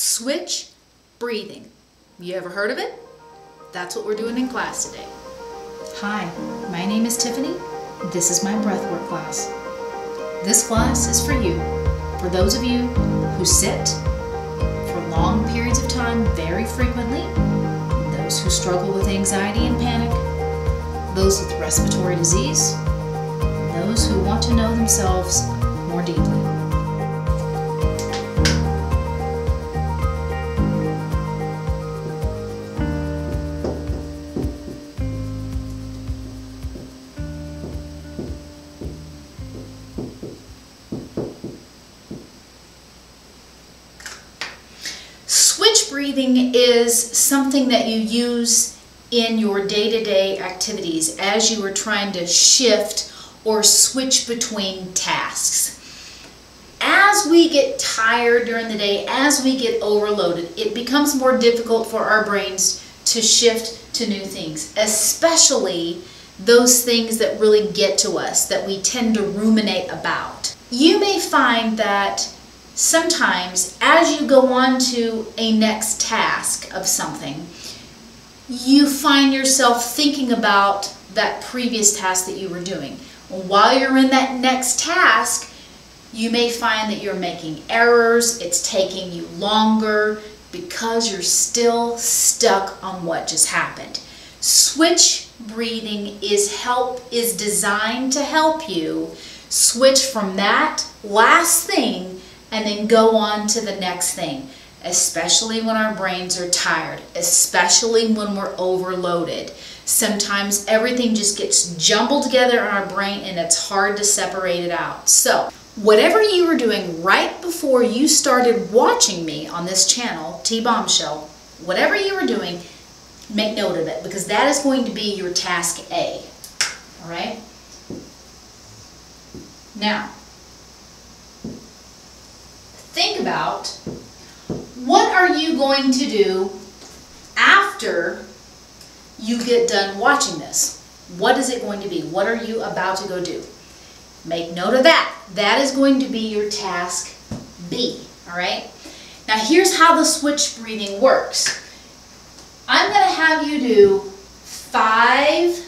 Switch breathing. You ever heard of it? That's what we're doing in class today. Hi, my name is Tiffany. This is my breathwork class. This class is for you, for those of you who sit for long periods of time very frequently, those who struggle with anxiety and panic, those with respiratory disease, and those who want to know themselves more deeply. Switch breathing is something that you use in your day-to-day activities as you are trying to shift or switch between tasks. As we get tired during the day, as we get overloaded, it becomes more difficult for our brains to shift to new things, especially those things that really get to us, that we tend to ruminate about. You may find that sometimes as you go on to a next task of something, you find yourself thinking about that previous task that you were doing. While you're in that next task, you may find that you're making errors, it's taking you longer because you're still stuck on what just happened. Switch breathing is designed to help you switch from that last thing and then go on to the next thing, especially when our brains are tired, especially when we're overloaded. Sometimes everything just gets jumbled together in our brain and it's hard to separate it out. So, whatever you were doing right before you started watching me on this channel, T-Bombshell, whatever you were doing, make note of it because that is going to be your task A. All right? Now, think about what are you going to do after you get done watching this? What is it going to be? What are you about to go do? Make note of that. That is going to be your task B. All right? Now here's how the switch breathing works. I'm going to have you do 5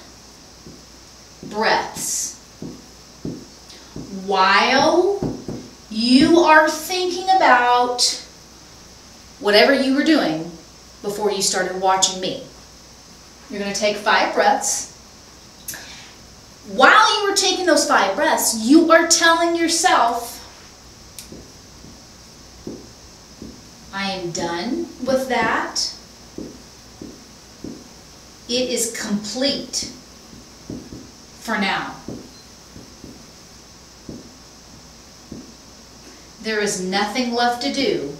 breaths while you are thinking about whatever you were doing before you started watching me. You're going to take 5 breaths. While you were taking those 5 breaths, you are telling yourself, I am done with that. It is complete for now. There is nothing left to do.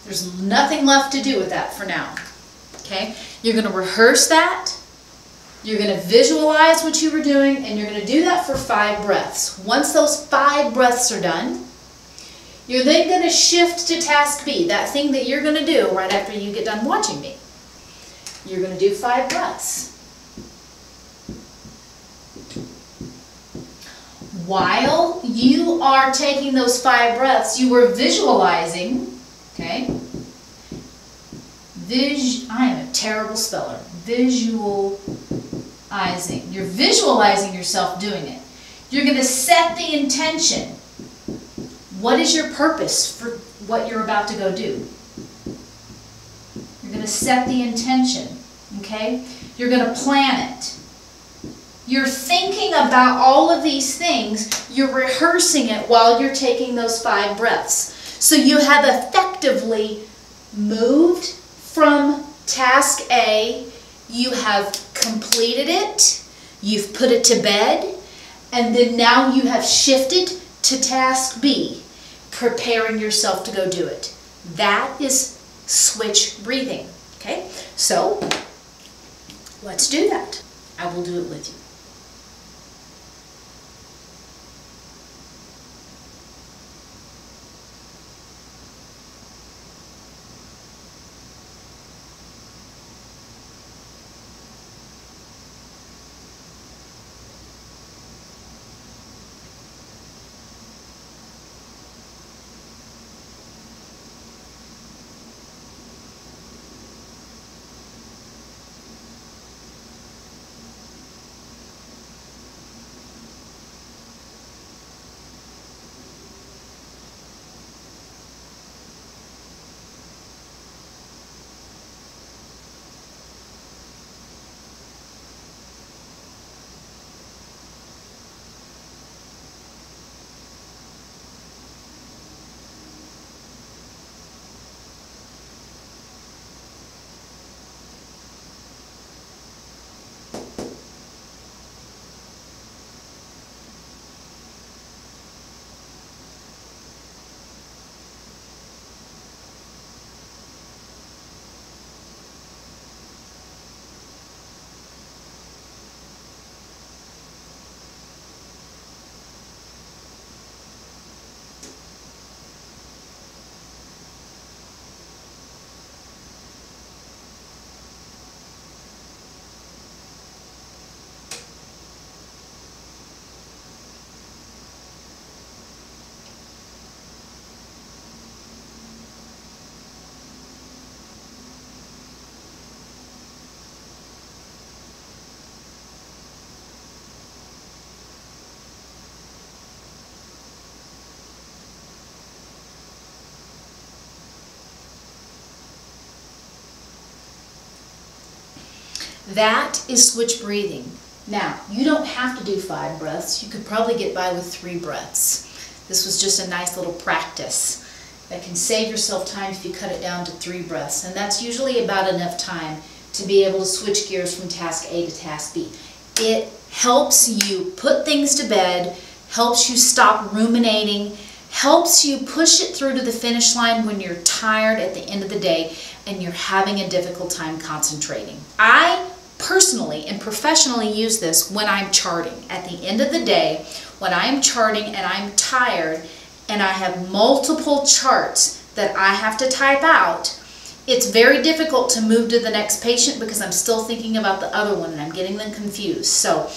There's nothing left to do with that for now. Okay? You're going to rehearse that. You're going to visualize what you were doing, and you're going to do that for 5 breaths. Once those 5 breaths are done, you're then going to shift to task B, that thing that you're going to do right after you get done watching me. You're going to do 5 breaths. While you are taking those 5 breaths, you are visualizing, okay? I am a terrible speller. Visualizing. You're visualizing yourself doing it. You're going to set the intention. What is your purpose for what you're about to go do? You're going to set the intention, okay? You're going to plan it. You're thinking about all of these things. You're rehearsing it while you're taking those 5 breaths. So you have effectively moved from task A, you have completed it, you've put it to bed, and then now you have shifted to task B, preparing yourself to go do it. That is switch breathing. Okay, so let's do that. I will do it with you. That is switch breathing. Now, you don't have to do 5 breaths. You could probably get by with 3 breaths. This was just a nice little practice that can save yourself time if you cut it down to 3 breaths. And that's usually about enough time to be able to switch gears from task A to task B. It helps you put things to bed, helps you stop ruminating, helps you push it through to the finish line when you're tired at the end of the day and you're having a difficult time concentrating. I personally and professionally use this when I'm charting. At the end of the day, when I'm charting and I'm tired and I have multiple charts that I have to type out, it's very difficult to move to the next patient because I'm still thinking about the other one and I'm getting them confused. So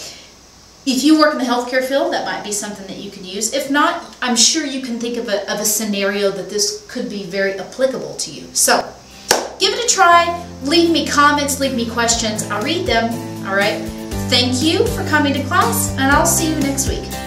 if you work in the healthcare field, that might be something that you could use. If not, I'm sure you can think of a scenario that this could be very applicable to you. So give it a try. Leave me comments, leave me questions. I'll read them. All right. Thank you for coming to class, and I'll see you next week.